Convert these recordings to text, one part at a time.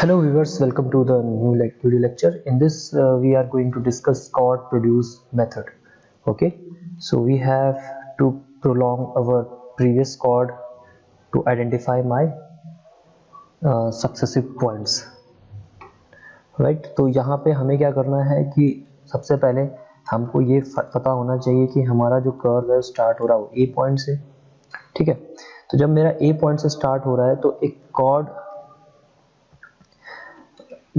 Hello viewers, welcome to the new video lecture. In this we are going to discuss chord produce method. Okay, so we have to prolong our previous chord to identify my successive points. Right, तो यहाँ पे हमें क्या करना है कि सबसे पहले हमको ये पता होना चाहिए कि हमारा जो कर्व है स्टार्ट हो रहा हो A पॉइंट से. ठीक है, तो जब मेरा A पॉइंट से स्टार्ट हो रहा है तो एक कॉर्ड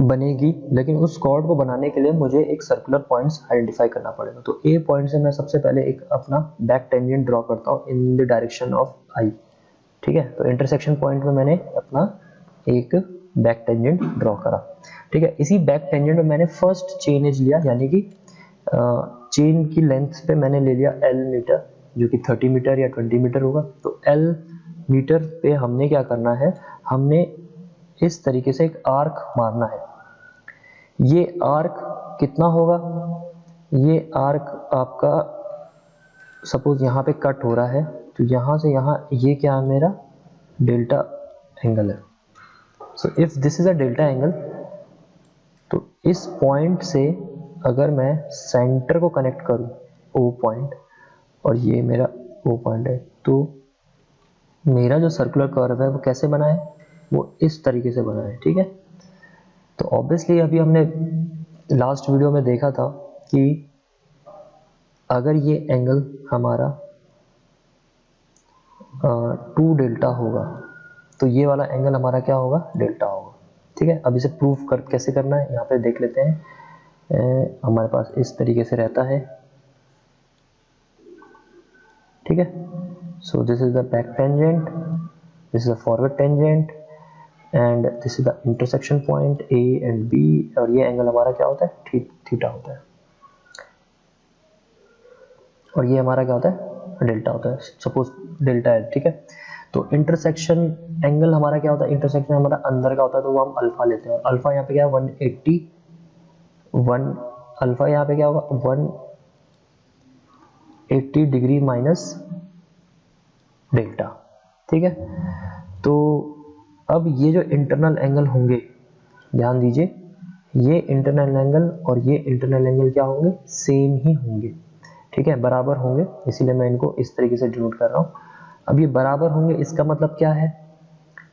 बनेगी, लेकिन उस कॉर्ड को बनाने के लिए मुझे एक सर्कुलर पॉइंट्स आइडेंटिफाई करना पड़ेगा. तो A पॉइंट से मैं सबसे पहले एक अपना बैक टेंजेंट ड्रॉ करता हूँ in the direction of I. ठीक है, तो इंटरसेक्शन पॉइंट में मैंने अपना एक बैक टेंजेंट ड्रॉ करा. ठीक है, इसी बैक टेंजेंट में मैंने फर्स्ट चेन एज लिया, यानी कि चेन की लेंथ पे मैंने ले लिया L मीटर, जो कि 30 मीटर या 20 मीटर होगा. तो L मीटर पे हमने क्या करना है, हमने इस तरीके से एक आर्क मारना है. ये आर्क कितना होगा, ये आर्क आपका सपोज यहाँ पे कट हो रहा है, तो यहाँ से यहाँ ये क्या है, मेरा डेल्टा एंगल है. So if this is a delta angle, तो इस पॉइंट से अगर मैं सेंटर को कनेक्ट करूँ O पॉइंट, और ये मेरा O पॉइंट है, तो मेरा जो सर्कुलर कर्व है वो कैसे बना है, वो इस तरीके से बना है. ठीक है, तो ऑब्वियसली अभी हमने लास्ट वीडियो में देखा था कि अगर ये एंगल हमारा 2 डेल्टा होगा, तो ये वाला एंगल हमारा क्या होगा, डेल्टा होगा. ठीक है, अब इसे प्रूफ कैसे करना है यहाँ पे देख लेते हैं. हमारे पास इस तरीके से रहता है. ठीक है, so this is the back tangent, this is the forward tangent, and this is the intersection point A and B, और ये एंगल हमारा क्या होता है, थीटा होता है, और ये हमारा क्या होता है, डेल्टा होता है. सपोज डेल्टा है. ठीक है, तो इंटरसेक्शन एंगल हमारा क्या होता है, इंटरसेक्शन हमारा अंदर का होता है, तो वो हम अल्फा लेते हैं, और अल्फा यहाँ पे क्या है 181, अल्फा यहाँ पे क्या होगा 180 डिग्री माइनस डेल्टा. ठीक है, तो अब ये जो इंटरनल एंगल होंगे, ध्यान दीजिए, ये इंटरनल एंगल और ये इंटरनल एंगल क्या होंगे, सेम ही होंगे. ठीक है, बराबर होंगे, इसीलिए मैं इनको इस तरीके से डिनोट कर रहा हूँ. अब ये बराबर होंगे, इसका मतलब क्या है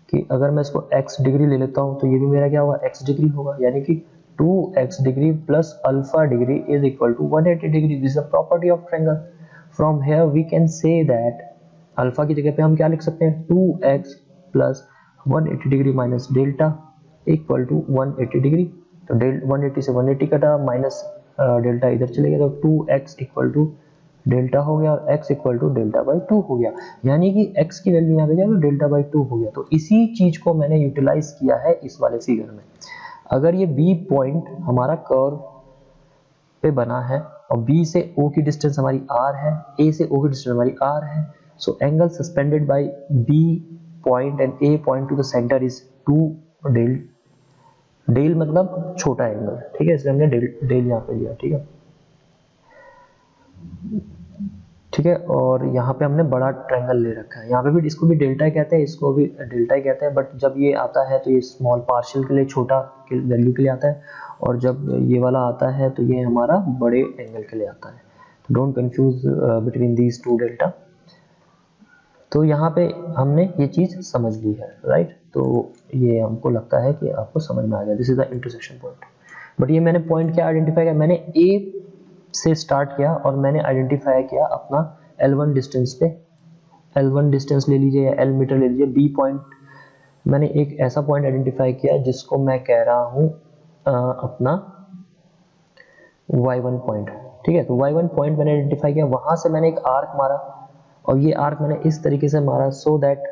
कि अगर मैं इसको x डिग्री ले लेता हूँ, तो ये भी मेरा क्या होगा, x डिग्री होगा, यानी कि 2x degree plus alpha degree is equal to 180 degree. This is the property of triangle. From here we can say that alpha की जगह पे हम क्या लिख सकते हैं, 2x plus 180 degree minus delta equal to 180 degree. तो 180 से 180 कटा, माइनस डेल्टा इधर चले गया, तो 2x इक्वल टू डेल्टा हो गया, और x equal to delta by 2 हो गया, यानी कि x की वैल्यू यहाँ पे क्या है, डेल्टा बाई 2 हो गया. तो इसी चीज को मैंने यूटिलाइज किया है इस वाले फिगर में. अगर ये B पॉइंट हमारा कर्व पे बना है, और B से O की डिस्टेंस हमारी R है, A से O की डिस्टेंस हमारी R है, so angle suspended by B point and A point to the centre is 2 del. Del मतलब छोटा एंगल. ठीक है, इसलिए हमने डेल यहाँ पे लिया. ठीक है, ठीक है, और यहाँ पे हमने बड़ा ट्रायंगल ले रखा है. यहाँ पे भी इसको भी डेल्टा कहते हैं, इसको भी डेल्टा कहते हैं, बट जब ये आता है तो ये स्मॉल पार्शियल के लिए, छोटा वैल्यू के लिए आता है, और जब ये वाला आता है तो ये हमारा बड़े एंगल के लिए आता है. तो don't confuse between these two delta. तो यहाँ पे हमने ये चीज समझ ली है, राइट. तो ये हमको लगता है कि आपको समझ में आ गया. This is the intersection point. But ये मैंने पॉइंट क्या आइडेंटिफाई किया, मैंने A से स्टार्ट किया और मैंने आइडेंटिफाई किया अपना L1 डिस्टेंस पे. L1 डिस्टेंस ले लीजिए या L मीटर ले लीजिए. B पॉइंट मैंने एक ऐसा पॉइंट आइडेंटिफाई किया जिसको मैं कह रहा हूँ अपना Y1 पॉइंट. ठीक है, तो Y1 पॉइंट मैंने आइडेंटिफाई किया, वहां से मैंने एक आर्क मारा, और ये आर्क मैंने इस तरीके से मारा so that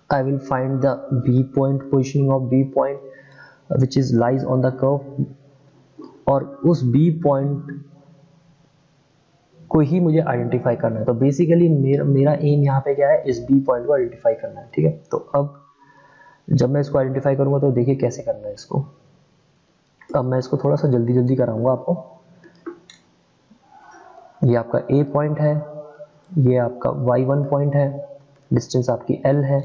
I will find the B point, positioning of B point which is lies on the curve, और उस B पॉइंट को ही मुझे आइडेंटिफाई करना है. तो बेसिकली मेरा एम यहाँ पे क्या है, इस B पॉइंट को आइडेंटिफाई करना है. ठीक है, तो अब जब मैं इसको आइडेंटिफाई करूंगा तो देखिए कैसे करना है इसको. अब मैं इसको थोड़ा सा जल्दी कराऊंगा आपको. ये आपका A पॉइंट है, ये आपका Y1 पॉइंट है, डिस्टेंस आपकी L है.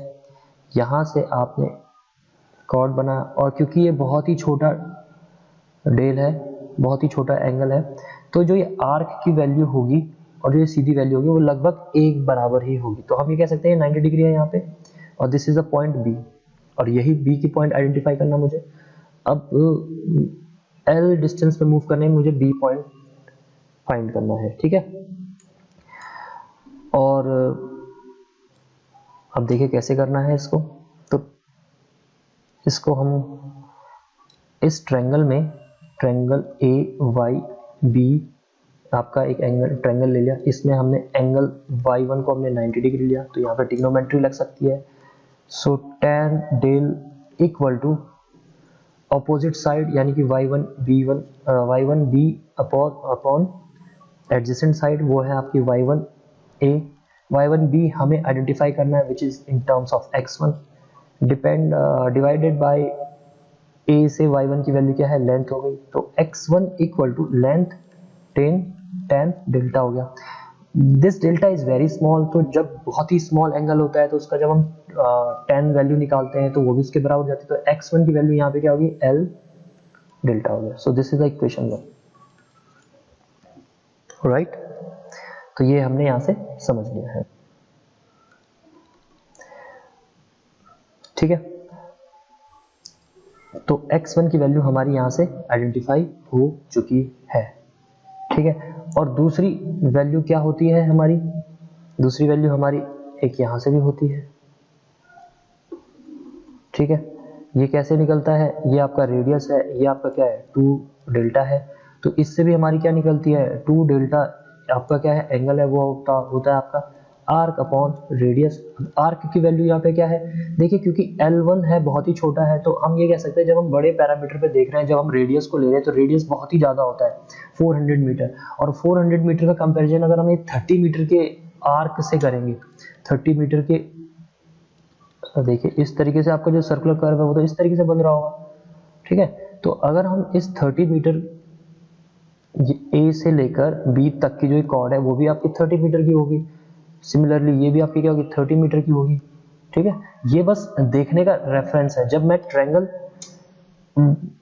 यहाँ से आपने कॉर्ड बना, और क्योंकि ये बहुत ही छोटा डेल है, बहुत ही छोटा एंगल है, तो जो ये आर्क की वैल्यू होगी और जो ये सीधी वैल्यू होगी वो लगभग एक बराबर ही होगी। तो हम ये कह सकते हैं 90 डिग्री है यहाँ पे, और this is a point B, और यही बी की पॉइंट आइडेंटिफाई करना मुझे। अब एल डिस्टेंस पे मूव करने में मुझे बी पॉइंट फाइंड करना है, ठीक है। और अब देखिए कैसे करना है इसको। तो इसको हम इस ट्रायंगल में, ट्रायंगल ए वाई बी आपका एक एंगल ट्रायंगल ले लिया, इसमें हमने एंगल y1 को हमने 90 डिग्री लिया, तो यहाँ पे ट्रिग्नोमेट्री लग सकती है। So tan del equal to opposite side यानी कि y1 b upon adjacent side, वो है आपकी y1 a। y1 b हमें आइडेंटिफाई करना है which is in terms of x1 divided by a से y1 की वैल्यू क्या है, लेंथ हो गई, तो x1 equal to length tan delta हो गया। This delta is very small, तो जब बहुत ही स्मॉल एंगल होता है तो उसका जब हम tan वैल्यू निकालते हैं तो वो भी उसके बराबर हो जाती है, तो x1 की वैल्यू यहाँ पे क्या होगी, l डेल्टा हो गया। So this is the equation 1, right. तो ये हमने यहाँ से समझ लिया है, ठीक है। तो x1 की वैल्यू हमारी यहाँ से आइडेंटिफाई हो चुकी है, ठीक है। और दूसरी वैल्यू क्या होती है हमारी, दूसरी वैल्यू हमारी एक यहाँ से भी होती है, ठीक है। ये कैसे निकलता है, ये आपका रेडियस है, ये आपका क्या है 2 डेल्टा है, तो इससे भी हमारी क्या निकलती है 2 डेल्टा आपका क्या है एंगल है, वो होता है आपका आर्क अपॉन रेडियस। आर्क की वैल्यू यहाँ पे क्या है, देखिए क्योंकि L1 है बहुत ही छोटा है, तो हम ये कह सकते हैं जब हम बड़े पैरामीटर पे देख रहे हैं, जब हम रेडियस को ले रहे हैं तो रेडियस बहुत ही ज्यादा होता है 400 मीटर, और 400 मीटर का कंपैरिजन अगर हम 30 मीटर के आर्क से करेंगे, 30 मीटर के, देखिए इस तरीके से आपका जो सर्कुलर कर्व है वो तो इस तरीके से बन रहा होगा, ठीक है। तो अगर हम इस 30 मीटर ए से लेकर बी तक की जो कॉर्ड है वो भी आपकी 30 मीटर की होगी, सिमिलरली ये भी आपकी क्या होगी 30 मीटर की होगी, ठीक है। ये बस देखने का रेफरेंस है। जब मैं ट्रायंगल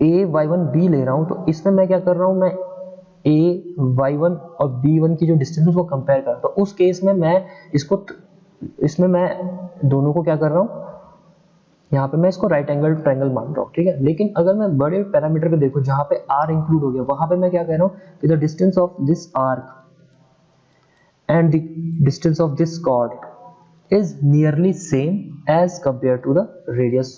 AY1B ले रहा हूं तो इसमें मैं क्या कर रहा हूं, मैं AY1 और B1 की जो डिस्टेंस है वो कंपेयर कर रहा हूं, तो उस केस में मैं इसमें मैं दोनों को क्या कर रहा हूं, यहाँ पे मैं इसको राइट एंगल ट्रायंगल मान रहा हूँ, ठीक है। लेकिन अगर मैं बड़े पैरामीटर पे देखो जहां पे r इंक्लूड हो गया, वहां पे मैं क्या कह रहा हूँ कि the distance of this arc and the distance of this chord is nearly same as compared to the radius,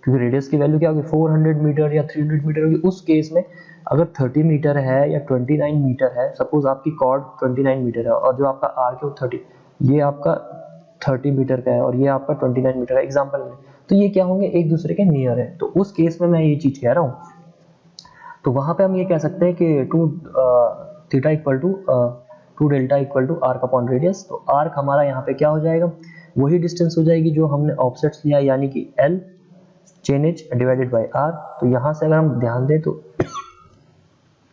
क्योंकि रेडियस की वैल्यू क्या होगी 400 मीटर या 300 मीटर होगी। उस केस में अगर 30 मीटर है या 29 मीटर है, सपोज आपकी कॉर्ड 29 मीटर है और जो आपका आर्क है वो 30, ये आपका 30 मीटर का है और ये आपका 29 मीटर है एग्जांपल में, तो ये क्या होंगे एक दूसरे के नियर है, तो उस केस में मैं ये चीज कह रहा हूँ। तो वहां पे हम ये कह सकते हैं कि 2 delta equal to arc upon radius. तो आर्क हमारा यहाँ पे क्या हो जाएगा, वही डिस्टेंस हो जाएगी जो हमने ऑफसेट्स लिया यानी कि L chain as divided by R। तो यहाँ से अगर हम ध्यान दें तो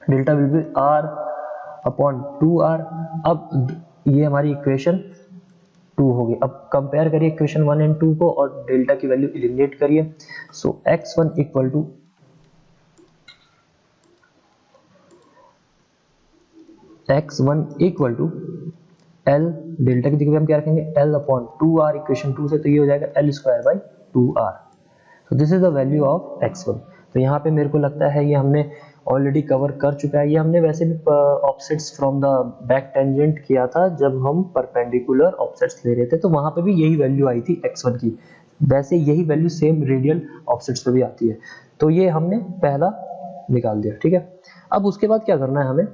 delta will be R upon 2R। अब ये हमारी इक्वेशन 2 होगी। अब कंपेयर करिए इक्वेशन 1 एंड 2 को और डेल्टा की वैल्यू एलिमिनेट करिए। So x1 equal to x1 equal to L, delta की जगह हम क्या रखेंगे L अपॉन 2R इक्वेशन 2 से, तो ये हो जाएगा L स्क्वायर बाई 2R। तो this is the value of x1। तो यहाँ पे मेरे को लगता है ये हमने ऑलरेडी कवर कर चुका है। ये हमने वैसे भी offsets from the back tangent किया था जब हम परपेंडिकुलर ऑफसेट्स ले रहे थे, तो वहां पे भी यही वैल्यू आई थी x1 की। वैसे यही वैल्यू सेम रेडियल ऑफसेट्स पे भी आती है। तो ये हमने पहला निकाल दिया, ठीक है। अब उसके बाद क्या करना है हमें,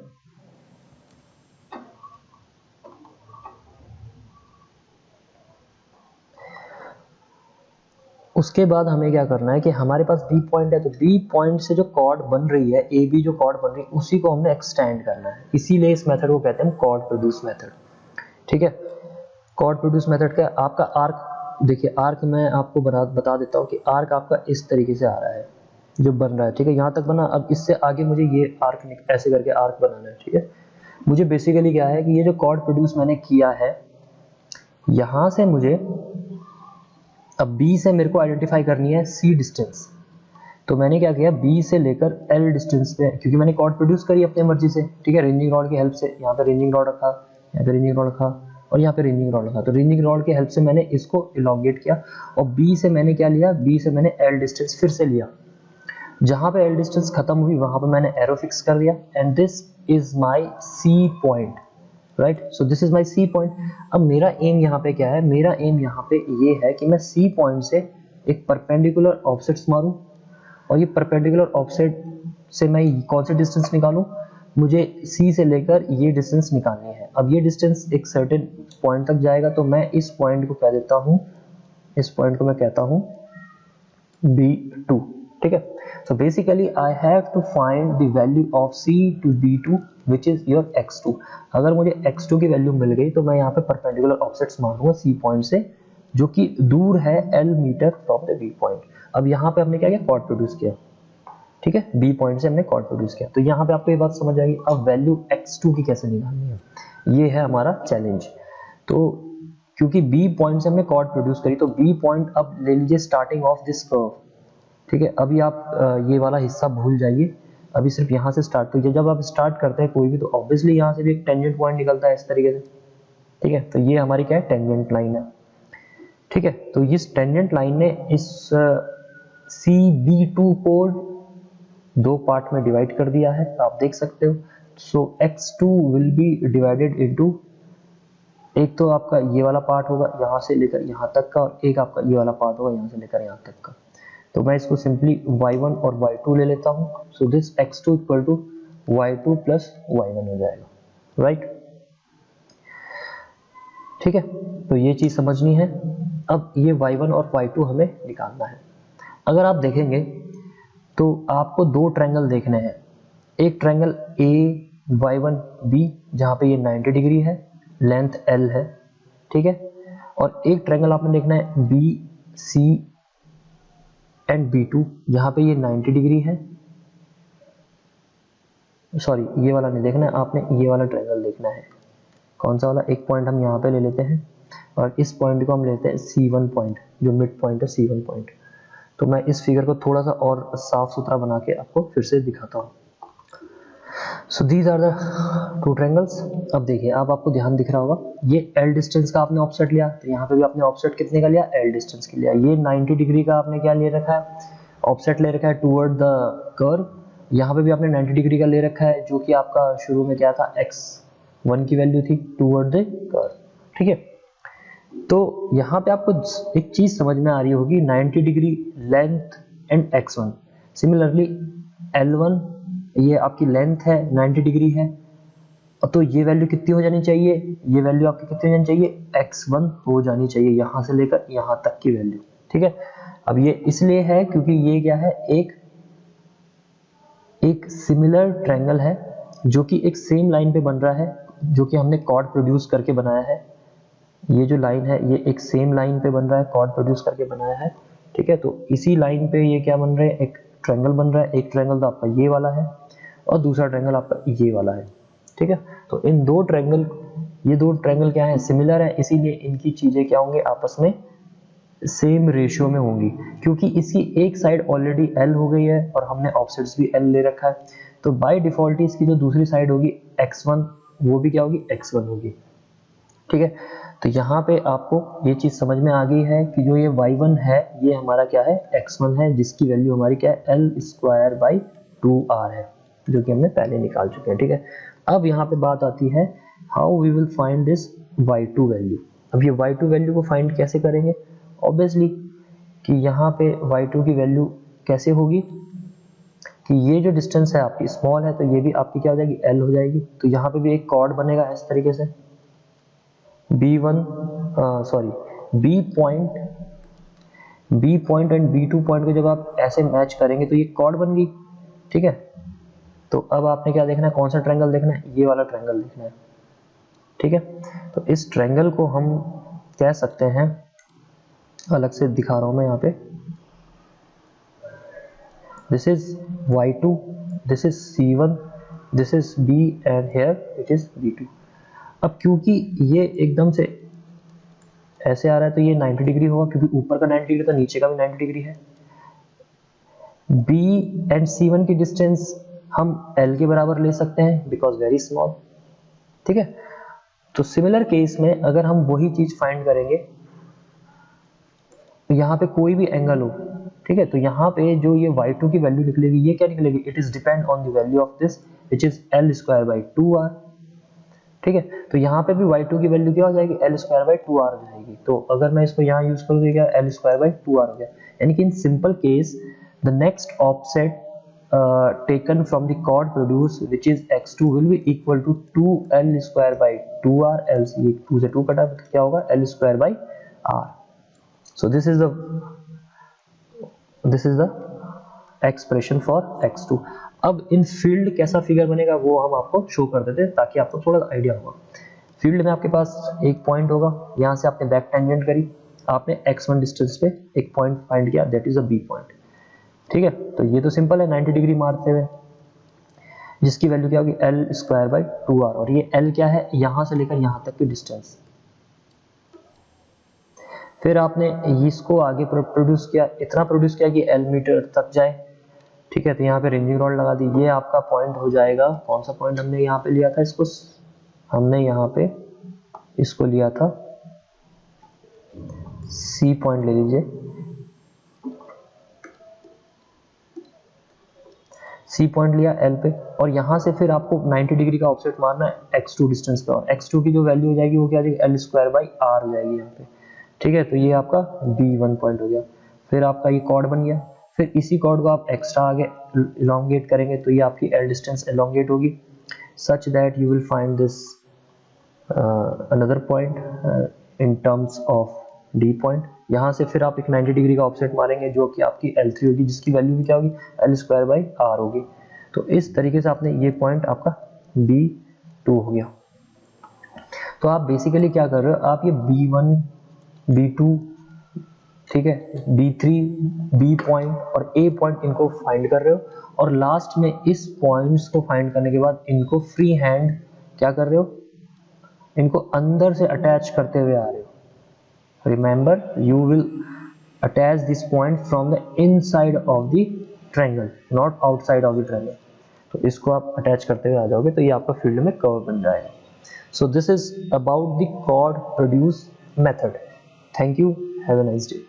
उसके बाद हमें क्या करना है कि हमारे पास बी पॉइंट है, तो बी पॉइंट से जो कॉर्ड बन रही है ए बी जो कॉर्ड बन रही है उसी को हमने एक्सटेंड करना है। इसीलिए इस मेथड को कहते हैं कॉर्ड प्रोड्यूस मेथड, ठीक है। कॉर्ड प्रोड्यूस मेथड का आपका आर्क, देखिए आर्क मैं आपको बता देता हूँ कि आर्क आपका इस तरीके से आ रहा है जो बन रहा है, ठीक है। यहाँ तक बना, अब इससे आगे मुझे ये आर्क ऐसे करके आर्क बनाना है, ठीक है। मुझे बेसिकली क्या है कि ये जो कॉर्ड प्रोड्यूस मैंने किया है, यहाँ से मुझे अब B से मेरे को आइडेंटिफाई करनी है C डिस्टेंस, तो मैंने क्या किया, B से लेकर L डिस्टेंस पे, क्योंकि मैंने कॉर्ड प्रोड्यूस करी अपने मर्जी से, ठीक है, रिंजिंग रॉड की हेल्प से। यहाँ पे रिंजिंग रॉड रखा, यहाँ पे रिंजिंग रॉड रखा और यहाँ पे रिंजिंग रॉड रखा। तो रिंजिंग रॉड की हेल्प से मैंने इसको इलॉन्गेट किया और B से मैंने क्या लिया, B से मैंने L डिस्टेंस फिर से लिया। जहां पे L डिस्टेंस खत्म हुई वहां पे मैंने एरो फिक्स कर दिया and this is my C point, right. So this is my C point. अब मेरा एम यहाँ पे क्या है, मेरा एम यहाँ पे ये है कि मैं C पॉइंट से एक परपेंडिकुलर ऑफसेट्स मारूं और ये परपेंडिकुलर ऑफसेट से मैं कौन सा डिस्टेंस निकालूं, मुझे C से लेकर ये डिस्टेंस निकालनी है। अब ये डिस्टेंस एक सर्टेन पॉइंट तक जाएगा, तो मैं इस पॉइंट को कह देता हूं, इस पॉइंट को मैं कहता हूं B2, ठीक है। So basically I have to find the value of C to B2 which is your x2। अगर मुझे x2 की वैल्यू मिल गई तो मैं यहाँ पे परपेंडिकुलर ऑफसेट्स मारूंगा C पॉइंट से, जो कि दूर है L metre from the B point. अब यहाँ पे हमने क्या किया, कॉर्ड प्रोड्यूस किया, ठीक है, B पॉइंट से हमने कॉर्ड प्रोड्यूस किया। तो यहाँ पे आपको ये बात समझ आएगी। अब वैल्यू x2 की कैसे निकालनी है, ये है हमारा चैलेंज। तो क्योंकि B पॉइंट से हमने कॉर्ड प्रोड्यूस करी, तो B पॉइंट अब ले लीजिए स्टार्टिंग ऑफ दिस कर्व, ठीक है। अभी आप ये वाला हिस्सा भूल जाइए, अभी सिर्फ यहाँ से स्टार्ट कीजिए। जब आप स्टार्ट करते हैं कोई भी, तो ऑब्वियसली यहाँ से भी एक टेंजेंट पॉइंट निकलता है इस तरीके से, ठीक है। तो ये हमारी क्या है, टेंजेंट लाइन है, ठीक है। तो इस टेंजेंट लाइन ने इस CB2 को दो पार्ट में डिवाइड कर दिया है, आप देख सकते हो। सो x2 will be divided into, एक तो आपका ये वाला पार्ट होगा यहाँ से लेकर यहाँ तक का, और एक आपका ये वाला पार्ट होगा यहाँ से लेकर यहाँ तक का। तो मैं इसको सिंपली y1 और y2 ले लेता हूँ। So this x2 equal to y2 plus y1 हो जाएगा, राइट, ठीक है। तो ये चीज समझनी है। अब ये y1 और y2 हमें निकालना है। अगर आप देखेंगे तो आपको दो ट्रायंगल देखने हैं, एक ट्रायंगल AY1B जहाँ पे ये 90 डिग्री है, लेंथ L है, ठीक है, और एक ट्रायंगल आपने देखना है BC एंड B2 जहाँ पे ये 90 डिग्री है। सॉरी, ये वाला नहीं देखना है आपने, ये वाला ट्रायंगल देखना है। कौन सा वाला, एक पॉइंट हम यहाँ पे ले लेते हैं और इस पॉइंट को हम लेते हैं C1 पॉइंट, जो मिड पॉइंट है C1 पॉइंट। तो मैं इस फिगर को थोड़ा सा और साफ सुथरा बना के आपको फिर से दिखाता हूँ। So these are the two triangles. अब देखिए, अब आपको ध्यान दिख रहा होगा, ये L डिस्टेंस का आपने ऑफसेट लिया, तो यहाँ पे भी आपने ऑफसेट कितने का लिया, L डिस्टेंस के लिया। ये 90 डिग्री का आपने क्या ले रखा है, ऑफसेट ले रखा है टुवर्ड द कर्व। यहाँ पे भी आपने 90 डिग्री का ले रखा है, जो कि आपका शुरू में क्या था, x1 की वैल्यू थी टुवर्ड द कर्व, ठीक है। तो यहाँ पे आपको एक चीज समझ में आ रही होगी, 90 degree length and x1। Similarly L1 ये आपकी लेंथ है, 90 डिग्री है, तो ये वैल्यू कितनी हो जानी चाहिए, ये वैल्यू आपकी कितनी हो जानी चाहिए, x1 हो जानी चाहिए, यहाँ से लेकर यहाँ तक की वैल्यू, ठीक है। अब ये इसलिए है क्योंकि ये क्या है, एक सिमिलर ट्रायंगल है जो कि एक सेम लाइन पे बन रहा है, जो कि हमने कॉर्ड प्रोड्यूस करके बनाया है। ये जो लाइन है ये एक सेम लाइन पे बन रहा है, कॉर्ड प्रोड्यूस करके बनाया है, ठीक है। तो इसी लाइन पे ये क्या बन रहे हैं, एक ट्रायंगल बन रहा है। एक ट्रायंगल तो आपका ये वाला है और दूसरा ट्रायंगल आपका ये वाला है, ठीक है। तो इन दो ट्रायंगल, ये दो ट्रायंगल क्या है, सिमिलर है, इसीलिए इनकी चीजें क्या होंगे, आपस में सेम रेशियो में होंगी। क्योंकि इसकी एक साइड ऑलरेडी L हो गई है और हमने ऑफसेट्स भी L ले रखा है, तो बाय डिफॉल्ट इसकी जो दूसरी साइड होगी x1, वो भी क्या होगी, x1 होगी, ठीक है। तो यहाँ पे आपको ये चीज समझ में आ गई है कि जो ये y1 है ये हमारा क्या है, x1 है, जिसकी वैल्यू हमारी क्या है, L²/2R है, जो कि हमने पहले निकाल चुके हैं, ठीक है। अब यहाँ पे बात आती है, how we will find this y2 value. अब ये y2 वैल्यू को फाइंड कैसे करेंगे, ऑब्वियसली कि यहाँ पे y2 की वैल्यू कैसे होगी, कि ये जो डिस्टेंस है आपकी स्मॉल है, तो ये भी आपकी क्या हो जाएगी, L हो जाएगी। तो यहाँ पे भी एक कॉर्ड बनेगा इस तरीके से, B point and B2 point को जब आप ऐसे मैच करेंगे तो ये कॉर्ड बन गई, ठीक है। तो अब आपने क्या देखना है, कौन सा ट्रायंगल देखना है, ये वाला ट्रायंगल देखना है, ठीक है। तो इस ट्रायंगल को हम कह सकते हैं, अलग से दिखा रहा हूं मैं यहाँ पे, this is y2, this is C1, this is B and here it is B2। अब क्योंकि ये एकदम से ऐसे आ रहा है तो ये 90 डिग्री होगा, क्योंकि ऊपर का 90 डिग्री तो नीचे का भी 90 डिग्री है। B एंड C1 की डिस्टेंस हम L के बराबर ले सकते हैं बिकॉज वेरी स्मॉल, ठीक है। तो सिमिलर केस में अगर हम वही चीज फाइंड करेंगे, तो यहाँ पे कोई भी एंगल हो, ठीक है, तो यहाँ पे जो ये y2 की वैल्यू निकलेगी, ये क्या निकलेगी, it is depend on the value of this which is L square by 2r, ठीक है। तो यहाँ पे भी y2 की वैल्यू क्या हो जाएगी, L स्क्वायर बाई 2r हो जाएगी। तो अगर मैं इसको यहाँ यूज करूँ तो क्या L स्क्वायर बाई 2r हो गया, यानी कि in simple case the next offset taken from the chord produced which is x2 will be equal to 2l square by 2r, else ये 2 से 2 कटा तो क्या होगा l square by r। so this is the expression for x2। अब इन field कैसा figure बनेगा वो हम आपको शो कर देते हैं ताकि आपको थोड़ा आइडिया होगा। फील्ड में आपके पास एक पॉइंट होगा, यहाँ से आपने बैक टेंजेंट करी, आपने x1 डिस्टेंस पे एक पॉइंट फाइंड किया, that is a B point, ठीक है। तो ये तो सिंपल है 90 डिग्री मारते हुए, जिसकी वैल्यू क्या होगी L स्क्वायर बाई 2r, और ये L क्या है, यहां से लेकर यहां तक की डिस्टेंस। फिर आपने इसको आगे प्रोड्यूस किया, इतना प्रोड्यूस किया कि L मीटर तक जाए, ठीक है। तो यहाँ पे रेंजिंग रॉड लगा दी, ये आपका पॉइंट हो जाएगा, कौन सा पॉइंट हमने यहाँ पे लिया था, इसको हमने यहाँ पे इसको लिया था C पॉइंट ले लीजिए, C पॉइंट लिया L पे, और यहाँ से फिर आपको 90 डिग्री का ऑफसेट मारना है x2 डिस्टेंस पे, और x2 की जो वैल्यू हो जाएगी वो क्या आ जाएगी, L स्क्वायर बाई r हो जाएगी यहाँ पे, ठीक है। तो ये आपका B1 पॉइंट हो गया। फिर आपका ये कॉर्ड बन गया, फिर इसी कॉर्ड को आप एक्स्ट्रा आगे इलोंगेट करेंगे तो ये आपकी L डिस्टेंस इलोंगेट होगी such that you will find this another point in terms of D point. यहाँ से फिर आप एक 90 डिग्री का ऑफसेट मारेंगे जो कि आपकी L3 होगी, जिसकी वैल्यू भी क्या होगी, L स्क्वायर बाई r होगी। तो इस तरीके से आपने ये पॉइंट आपका B2 हो गया। तो आप बेसिकली क्या कर रहे हो, आप ये B1 B2, ठीक है, B3 B पॉइंट और A पॉइंट इनको फाइंड कर रहे हो, और लास्ट में इस पॉइंट्स को फाइंड करने के बाद इनको फ्री हैंड क्या कर रहे हो, इनको अंदर से अटैच करते हुए आ रहे हो। Remember, you will attach this point from the inside of the triangle, not outside of the triangle। तो इसको आप अटैच करते हुए आ जाओगे तो ये आपका फील्ड में कर्व बन जाएगा। So this is about the chord produce method। Thank you, have a nice day।